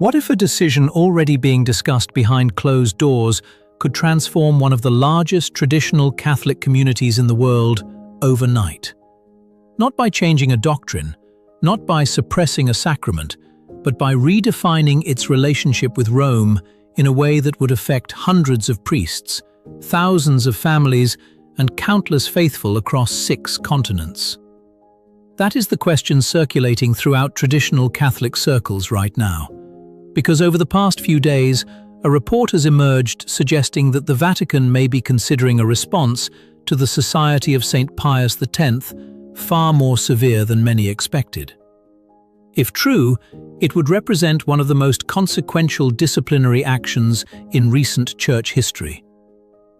What if a decision already being discussed behind closed doors could transform one of the largest traditional Catholic communities in the world overnight? Not by changing a doctrine, not by suppressing a sacrament, but by redefining its relationship with Rome in a way that would affect hundreds of priests, thousands of families, and countless faithful across 6 continents. That is the question circulating throughout traditional Catholic circles right now. Because over the past few days, a report has emerged suggesting that the Vatican may be considering a response to the Society of St. Pius X far more severe than many expected. If true, it would represent one of the most consequential disciplinary actions in recent church history.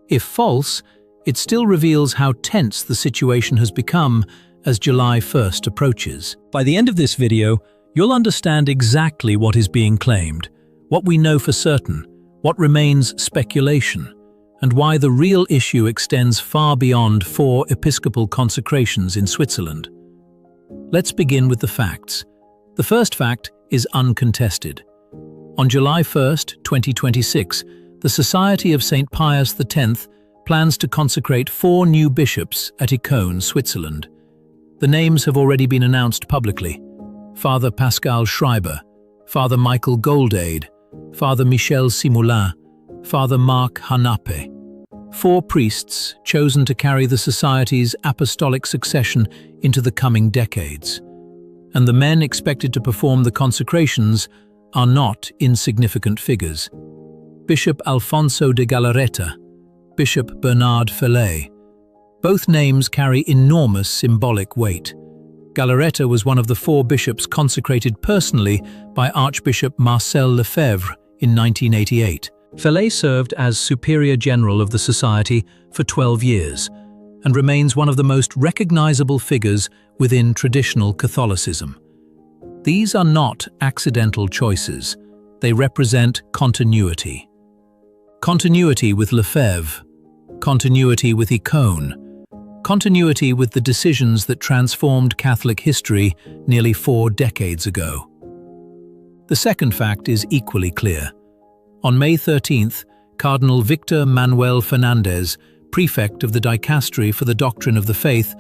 If false, it still reveals how tense the situation has become as July 1st approaches. By the end of this video, you'll understand exactly what is being claimed, what we know for certain, what remains speculation, and why the real issue extends far beyond 4 episcopal consecrations in Switzerland. Let's begin with the facts. The first fact is uncontested. On July 1st, 2026, the Society of St. Pius X plans to consecrate 4 new bishops at Icône, Switzerland. The names have already been announced publicly: Father Pascal Schreiber, Father Michael Goldade, Father Michel Simoulin, Father Marc Hanape. 4 priests chosen to carry the Society's apostolic succession into the coming decades. And the men expected to perform the consecrations are not insignificant figures. Bishop Alfonso de Galarreta, Bishop Bernard Felay. Both names carry enormous symbolic weight. Galarreta was one of the 4 bishops consecrated personally by Archbishop Marcel Lefebvre in 1988. Felay served as Superior General of the Society for 12 years and remains one of the most recognizable figures within traditional Catholicism. These are not accidental choices. They represent continuity. Continuity with Lefebvre, continuity with Icône, continuity with the decisions that transformed Catholic history nearly 4 decades ago. The second fact is equally clear. On May 13th, Cardinal Victor Manuel Fernandez, prefect of the Dicastery for the Doctrine of the Faith,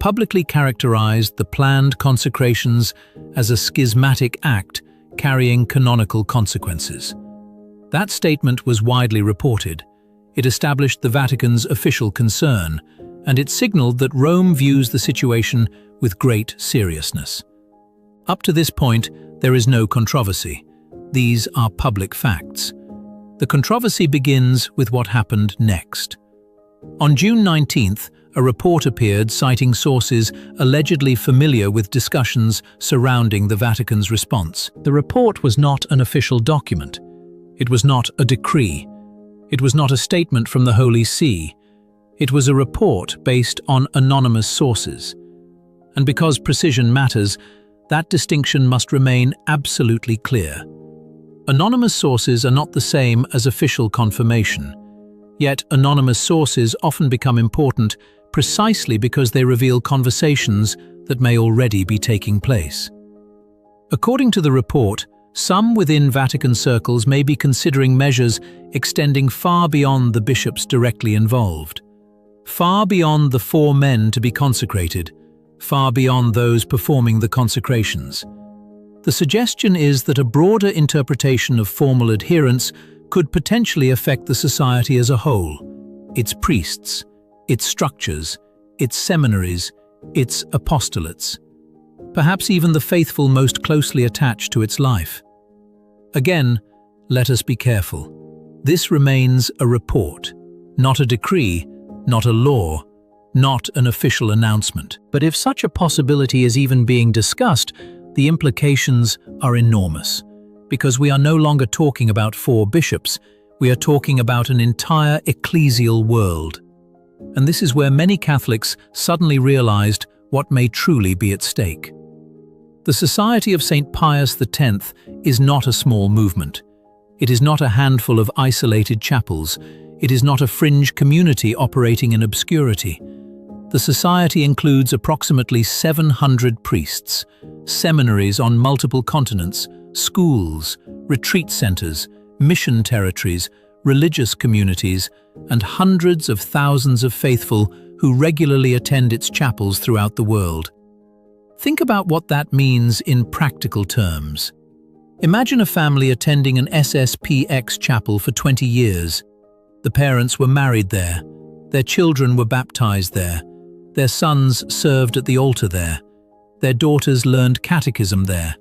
publicly characterized the planned consecrations as a schismatic act carrying canonical consequences. That statement was widely reported. It established the Vatican's official concern, and it signaled that Rome views the situation with great seriousness. Up to this point, there is no controversy. These are public facts. The controversy begins with what happened next. On June 19th, a report appeared citing sources allegedly familiar with discussions surrounding the Vatican's response. The report was not an official document. It was not a decree. It was not a statement from the Holy See. It was a report based on anonymous sources. And because precision matters, that distinction must remain absolutely clear. Anonymous sources are not the same as official confirmation. Yet anonymous sources often become important precisely because they reveal conversations that may already be taking place. According to the report, some within Vatican circles may be considering measures extending far beyond the bishops directly involved. Far beyond the 4 men to be consecrated, far beyond those performing the consecrations. The suggestion is that a broader interpretation of formal adherence could potentially affect the society as a whole, its priests, its structures, its seminaries, its apostolates, perhaps even the faithful most closely attached to its life. Again, let us be careful. This remains a report, not a decree, not a law, not an official announcement. But if such a possibility is even being discussed, the implications are enormous. Because we are no longer talking about 4 bishops, we are talking about an entire ecclesial world. And this is where many Catholics suddenly realized what may truly be at stake. The Society of St. Pius X is not a small movement. It is not a handful of isolated chapels. It is not a fringe community operating in obscurity. The society includes approximately 700 priests, seminaries on multiple continents, schools, retreat centers, mission territories, religious communities, and hundreds of thousands of faithful who regularly attend its chapels throughout the world. Think about what that means in practical terms. Imagine a family attending an SSPX chapel for 20 years. The parents were married there. Their children were baptized there. Their sons served at the altar there. Their daughters learned catechism there.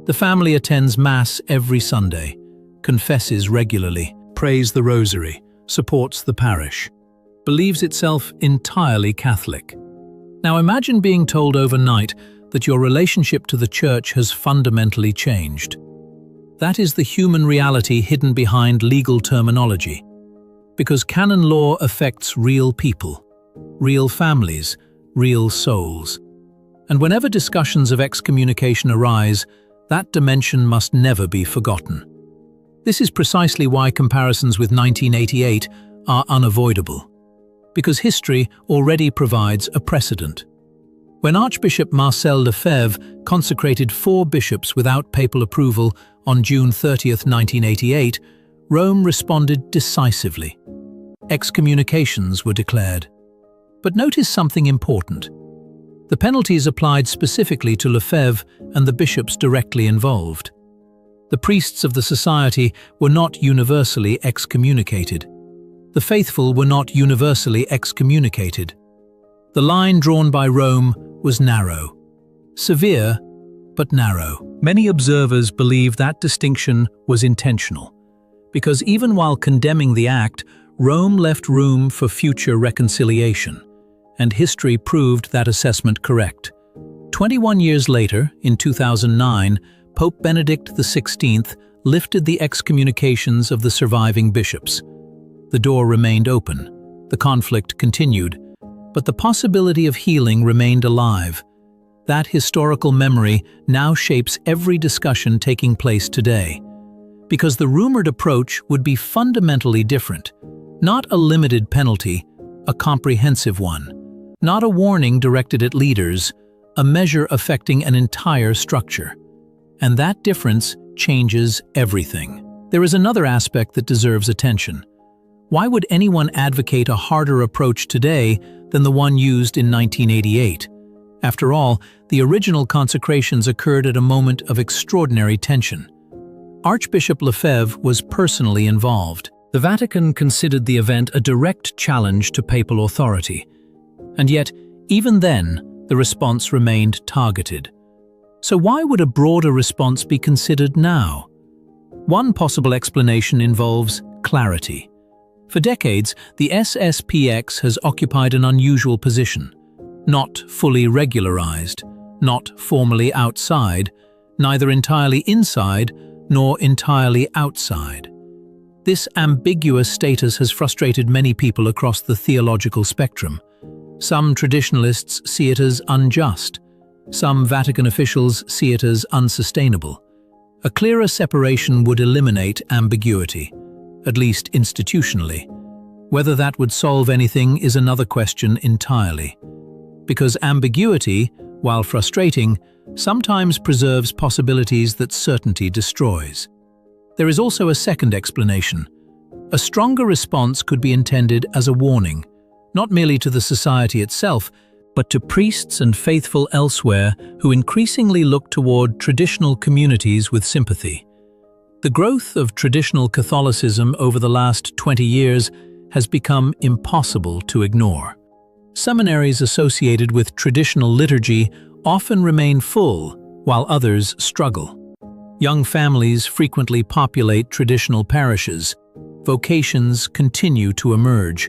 The family attends Mass every Sunday, confesses regularly, prays the Rosary, supports the parish, believes itself entirely Catholic. Now imagine being told overnight that your relationship to the Church has fundamentally changed. That is the human reality hidden behind legal terminology. Because canon law affects real people, real families, real souls. And whenever discussions of excommunication arise, that dimension must never be forgotten. This is precisely why comparisons with 1988 are unavoidable, because history already provides a precedent. When Archbishop Marcel Lefebvre consecrated 4 bishops without papal approval on June 30, 1988, Rome responded decisively. Excommunications were declared. But notice something important. The penalties applied specifically to Lefebvre and the bishops directly involved. The priests of the society were not universally excommunicated. The faithful were not universally excommunicated. The line drawn by Rome was narrow. Severe, but narrow. Many observers believe that distinction was intentional, because even while condemning the act, Rome left room for future reconciliation, and history proved that assessment correct. 21 years later, in 2009, Pope Benedict XVI lifted the excommunications of the surviving bishops. The door remained open, the conflict continued, but the possibility of healing remained alive. That historical memory now shapes every discussion taking place today. Because the rumored approach would be fundamentally different. Not a limited penalty, a comprehensive one. Not a warning directed at leaders, a measure affecting an entire structure. And that difference changes everything. There is another aspect that deserves attention. Why would anyone advocate a harder approach today than the one used in 1988? After all, the original consecrations occurred at a moment of extraordinary tension. Archbishop Lefebvre was personally involved. The Vatican considered the event a direct challenge to papal authority. And yet, even then, the response remained targeted. So why would a broader response be considered now? One possible explanation involves clarity. For decades, the SSPX has occupied an unusual position. Not fully regularized, not formally outside, neither entirely inside nor entirely outside. This ambiguous status has frustrated many people across the theological spectrum. Some traditionalists see it as unjust. Some Vatican officials see it as unsustainable. A clearer separation would eliminate ambiguity, at least institutionally. Whether that would solve anything is another question entirely. Because ambiguity, while frustrating, sometimes preserves possibilities that certainty destroys. There is also a second explanation. A stronger response could be intended as a warning, not merely to the society itself, but to priests and faithful elsewhere who increasingly look toward traditional communities with sympathy. The growth of traditional Catholicism over the last 20 years has become impossible to ignore. Seminaries associated with traditional liturgy often remain full, while others struggle. Young families frequently populate traditional parishes. Vocations continue to emerge.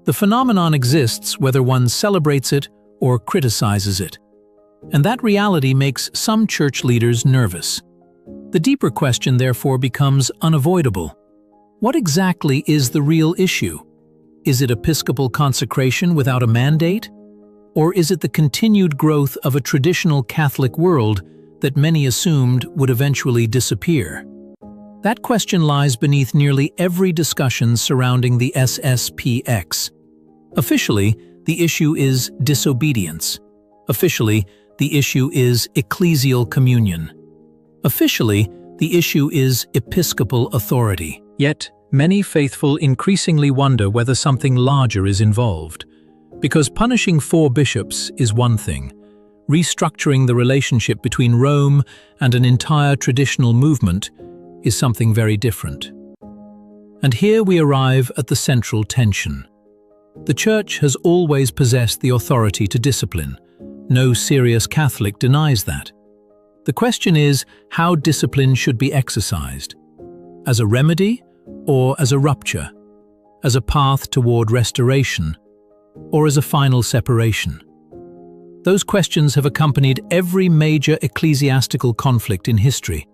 The phenomenon exists whether one celebrates it or criticizes it. And that reality makes some church leaders nervous. The deeper question, therefore, becomes unavoidable. What exactly is the real issue? Is it episcopal consecration without a mandate? Or is it the continued growth of a traditional Catholic world that many assumed would eventually disappear? That question lies beneath nearly every discussion surrounding the SSPX. Officially, the issue is disobedience. Officially, the issue is ecclesial communion. Officially, The issue is episcopal authority. Yet, many faithful increasingly wonder whether something larger is involved. Because punishing 4 bishops is one thing. Restructuring the relationship between Rome and an entire traditional movement is something very different. And here we arrive at the central tension. The Church has always possessed the authority to discipline. No serious Catholic denies that. The question is how discipline should be exercised. As a remedy or as a rupture? As a path toward restoration or as a final separation? Those questions have accompanied every major ecclesiastical conflict in history,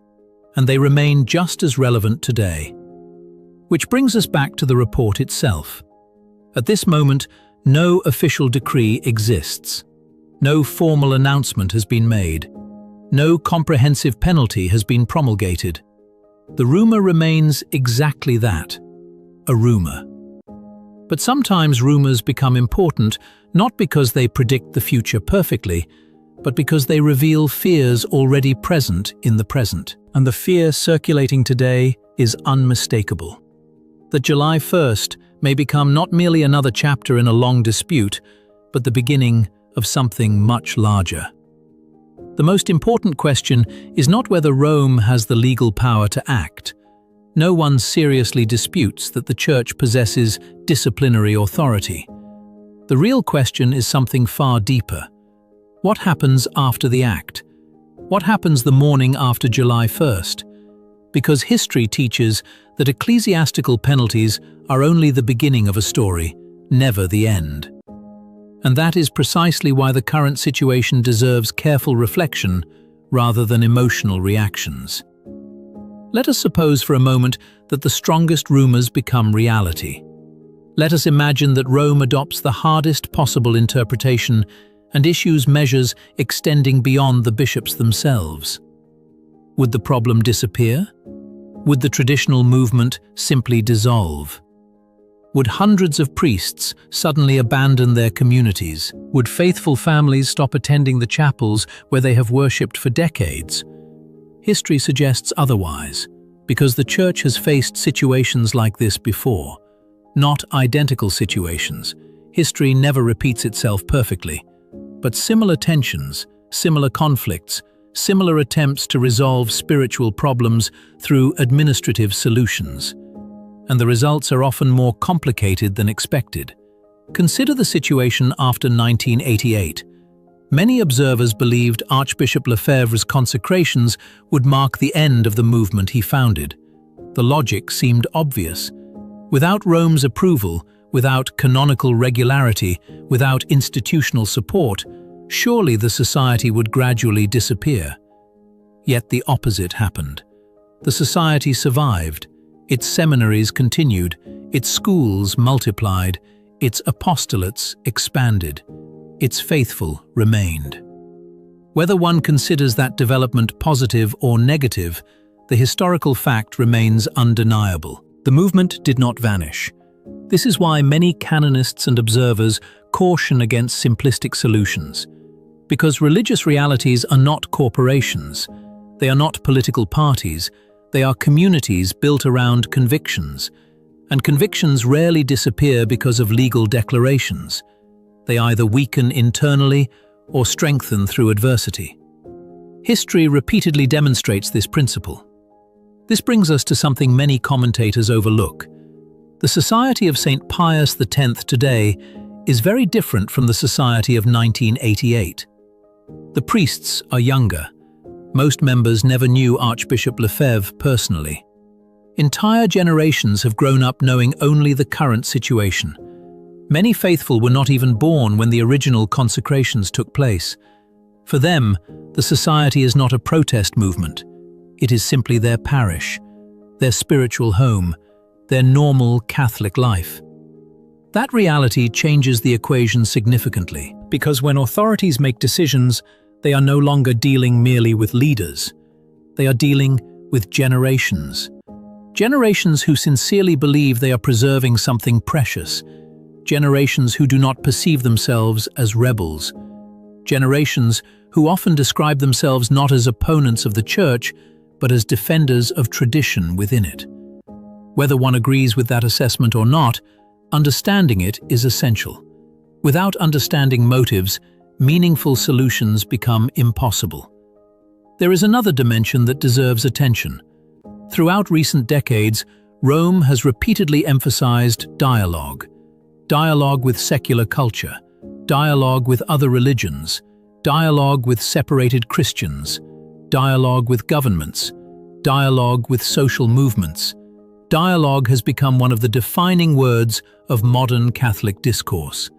and they remain just as relevant today. Which brings us back to the report itself. At this moment, no official decree exists. No formal announcement has been made. No comprehensive penalty has been promulgated. The rumor remains exactly that, a rumor. But sometimes rumors become important not because they predict the future perfectly, but because they reveal fears already present in the present. And the fear circulating today is unmistakable. That July 1st may become not merely another chapter in a long dispute, but the beginning of something much larger. The most important question is not whether Rome has the legal power to act. No one seriously disputes that the Church possesses disciplinary authority. The real question is something far deeper. What happens after the act? What happens the morning after July 1st? Because history teaches that ecclesiastical penalties are only the beginning of a story, never the end. And that is precisely why the current situation deserves careful reflection rather than emotional reactions. Let us suppose for a moment that the strongest rumors become reality. Let us imagine that Rome adopts the hardest possible interpretation and issues measures extending beyond the bishops themselves. Would the problem disappear? Would the traditional movement simply dissolve? Would hundreds of priests suddenly abandon their communities? Would faithful families stop attending the chapels where they have worshipped for decades? History suggests otherwise, because the Church has faced situations like this before. Not identical situations. History never repeats itself perfectly. But similar tensions, similar conflicts, similar attempts to resolve spiritual problems through administrative solutions. And the results are often more complicated than expected. Consider the situation after 1988. Many observers believed Archbishop Lefebvre's consecrations would mark the end of the movement he founded. The logic seemed obvious. Without Rome's approval, without canonical regularity, without institutional support, surely the society would gradually disappear. Yet the opposite happened. The society survived, its seminaries continued, its schools multiplied, its apostolates expanded, its faithful remained. Whether one considers that development positive or negative, the historical fact remains undeniable. The movement did not vanish. This is why many canonists and observers caution against simplistic solutions. Because religious realities are not corporations. They are not political parties. They are communities built around convictions. And convictions rarely disappear because of legal declarations. They either weaken internally or strengthen through adversity. History repeatedly demonstrates this principle. This brings us to something many commentators overlook. The society of St. Pius X today is very different from the society of 1988. The priests are younger. Most members never knew Archbishop Lefebvre personally. Entire generations have grown up knowing only the current situation. Many faithful were not even born when the original consecrations took place. For them, the society is not a protest movement. It is simply their parish, their spiritual home, their normal Catholic life. That reality changes the equation significantly, because when authorities make decisions, they are no longer dealing merely with leaders. They are dealing with generations. Generations who sincerely believe they are preserving something precious. Generations who do not perceive themselves as rebels. Generations who often describe themselves not as opponents of the Church, but as defenders of tradition within it. Whether one agrees with that assessment or not, understanding it is essential. Without understanding motives, meaningful solutions become impossible. There is another dimension that deserves attention. Throughout recent decades, Rome has repeatedly emphasized dialogue. Dialogue with secular culture, dialogue with other religions, dialogue with separated Christians, dialogue with governments, dialogue with social movements. Dialogue has become one of the defining words of modern Catholic discourse,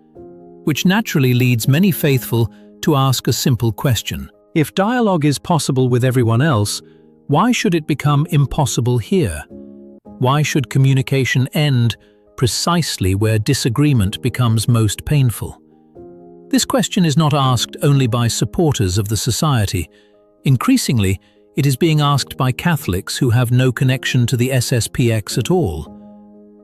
which naturally leads many faithful to ask a simple question. If dialogue is possible with everyone else, why should it become impossible here? Why should communication end precisely where disagreement becomes most painful? This question is not asked only by supporters of the society. Increasingly, it is being asked by Catholics who have no connection to the SSPX at all,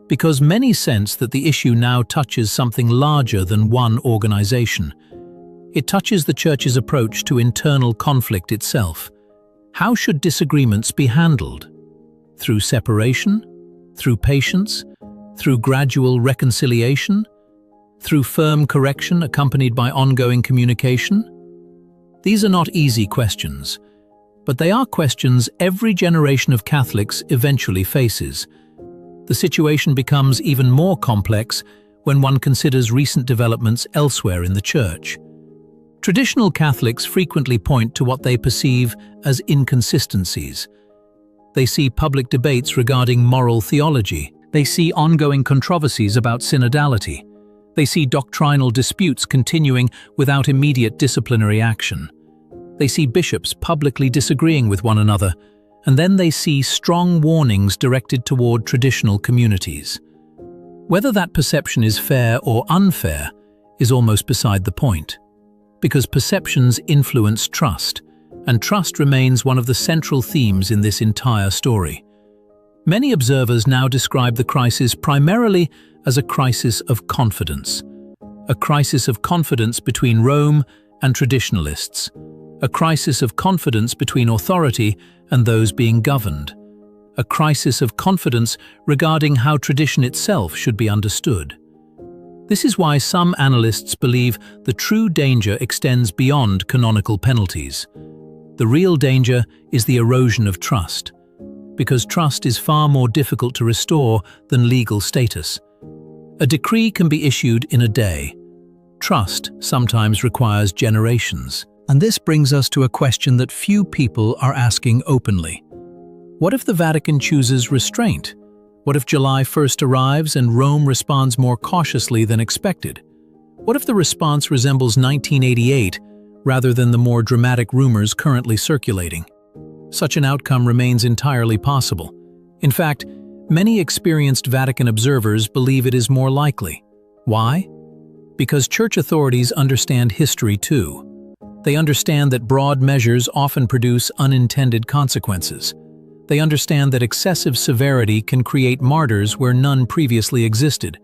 because many sense that the issue now touches something larger than one organization. It touches the Church's approach to internal conflict itself. How should disagreements be handled? Through separation? Through patience? Through gradual reconciliation? Through firm correction accompanied by ongoing communication? These are not easy questions, but they are questions every generation of Catholics eventually faces. The situation becomes even more complex when one considers recent developments elsewhere in the Church. Traditional Catholics frequently point to what they perceive as inconsistencies. They see public debates regarding moral theology. They see ongoing controversies about synodality. They see doctrinal disputes continuing without immediate disciplinary action. They see bishops publicly disagreeing with one another, and then they see strong warnings directed toward traditional communities. Whether that perception is fair or unfair is almost beside the point, because perceptions influence trust, and trust remains one of the central themes in this entire story. Many observers now describe the crisis primarily as a crisis of confidence. A crisis of confidence between Rome and traditionalists. A crisis of confidence between authority and those being governed. A crisis of confidence regarding how tradition itself should be understood. This is why some analysts believe the true danger extends beyond canonical penalties. The real danger is the erosion of trust, because trust is far more difficult to restore than legal status. A decree can be issued in a day. Trust sometimes requires generations. And this brings us to a question that few people are asking openly. What if the Vatican chooses restraint? What if July 1st arrives and Rome responds more cautiously than expected? What if the response resembles 1988 rather than the more dramatic rumors currently circulating? Such an outcome remains entirely possible. In fact, many experienced Vatican observers believe it is more likely. Why? Because Church authorities understand history too. They understand that broad measures often produce unintended consequences. They understand that excessive severity can create martyrs where none previously existed.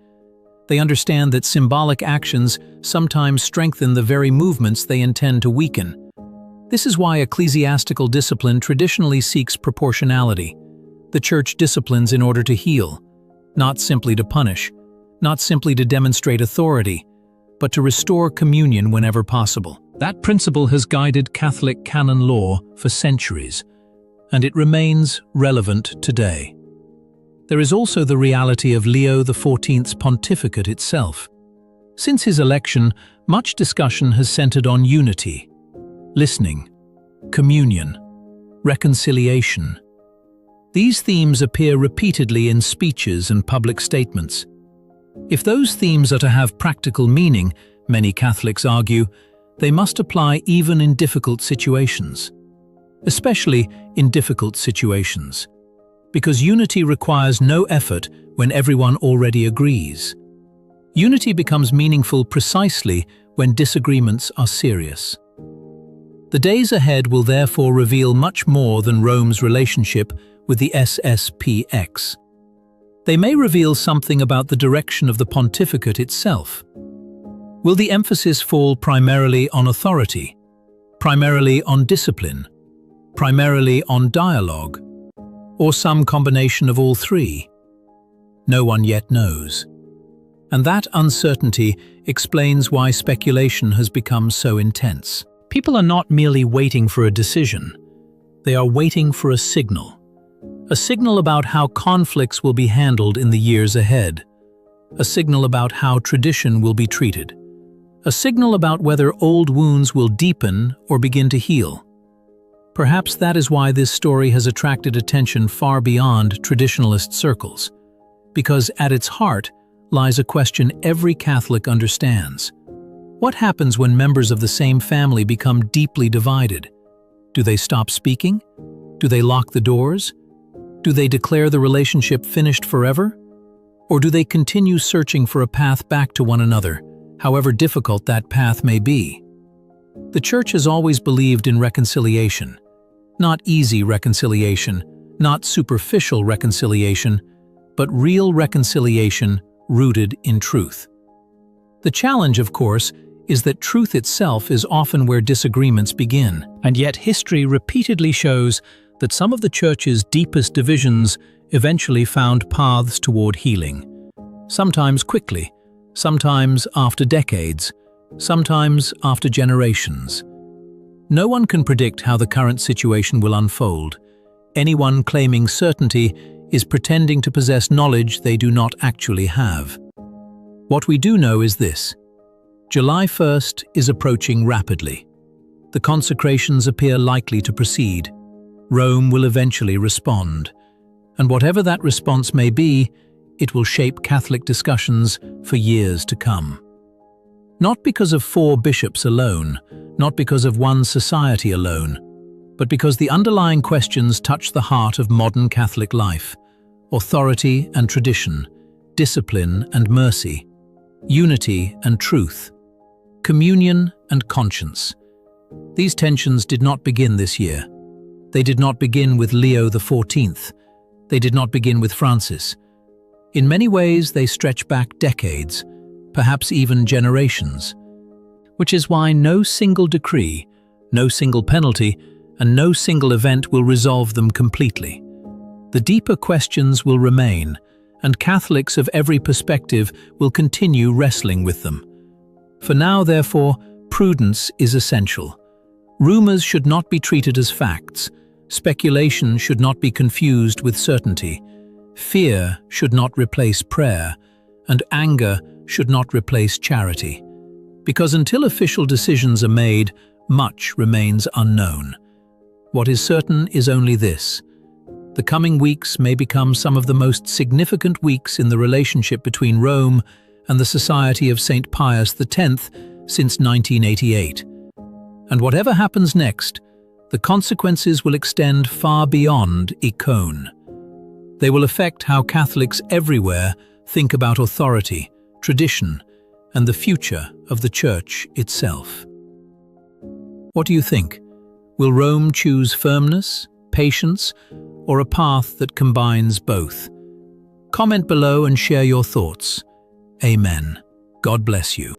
They understand that symbolic actions sometimes strengthen the very movements they intend to weaken. This is why ecclesiastical discipline traditionally seeks proportionality. The Church disciplines in order to heal, not simply to punish, not simply to demonstrate authority, but to restore communion whenever possible. That principle has guided Catholic canon law for centuries, and it remains relevant today. There is also the reality of Leo XIV's pontificate itself. Since his election, much discussion has centered on unity, listening, communion, reconciliation. These themes appear repeatedly in speeches and public statements. If those themes are to have practical meaning, many Catholics argue, they must apply even in difficult situations. Especially in difficult situations. Because unity requires no effort when everyone already agrees. Unity becomes meaningful precisely when disagreements are serious. The days ahead will therefore reveal much more than Rome's relationship with the SSPX. They may reveal something about the direction of the pontificate itself. Will the emphasis fall primarily on authority, primarily on discipline, primarily on dialogue, or some combination of all three? No one yet knows. And that uncertainty explains why speculation has become so intense. People are not merely waiting for a decision. They are waiting for a signal about how conflicts will be handled in the years ahead, a signal about how tradition will be treated, a signal about whether old wounds will deepen or begin to heal. Perhaps that is why this story has attracted attention far beyond traditionalist circles, because at its heart lies a question every Catholic understands. What happens when members of the same family become deeply divided? Do they stop speaking? Do they lock the doors? Do they declare the relationship finished forever? Or do they continue searching for a path back to one another, however difficult that path may be? The Church has always believed in reconciliation. Not easy reconciliation, not superficial reconciliation, but real reconciliation rooted in truth. The challenge, of course, is that truth itself is often where disagreements begin. And yet history repeatedly shows that some of the Church's deepest divisions eventually found paths toward healing. Sometimes quickly, sometimes after decades, sometimes after generations. No one can predict how the current situation will unfold. Anyone claiming certainty is pretending to possess knowledge they do not actually have. What we do know is this: July 1st is approaching rapidly. The consecrations appear likely to proceed. Rome will eventually respond. And whatever that response may be, it will shape Catholic discussions for years to come. Not because of 4 bishops alone, not because of one society alone, but because the underlying questions touch the heart of modern Catholic life: authority and tradition, discipline and mercy, unity and truth, communion and conscience. These tensions did not begin this year. They did not begin with Leo XIV. They did not begin with Francis. In many ways, they stretch back decades, perhaps even generations. Which is why no single decree, no single penalty, and no single event will resolve them completely. The deeper questions will remain, and Catholics of every perspective will continue wrestling with them. For now, therefore, prudence is essential. Rumors should not be treated as facts. Speculation should not be confused with certainty. Fear should not replace prayer, and anger should not replace charity. Because until official decisions are made, much remains unknown. What is certain is only this: the coming weeks may become some of the most significant weeks in the relationship between Rome and the Society of St. Pius X since 1988. And whatever happens next, the consequences will extend far beyond icon. They will affect how Catholics everywhere think about authority, tradition, and the future of the Church itself. What do you think? Will Rome choose firmness, patience, or a path that combines both? Comment below and share your thoughts. Amen. God bless you.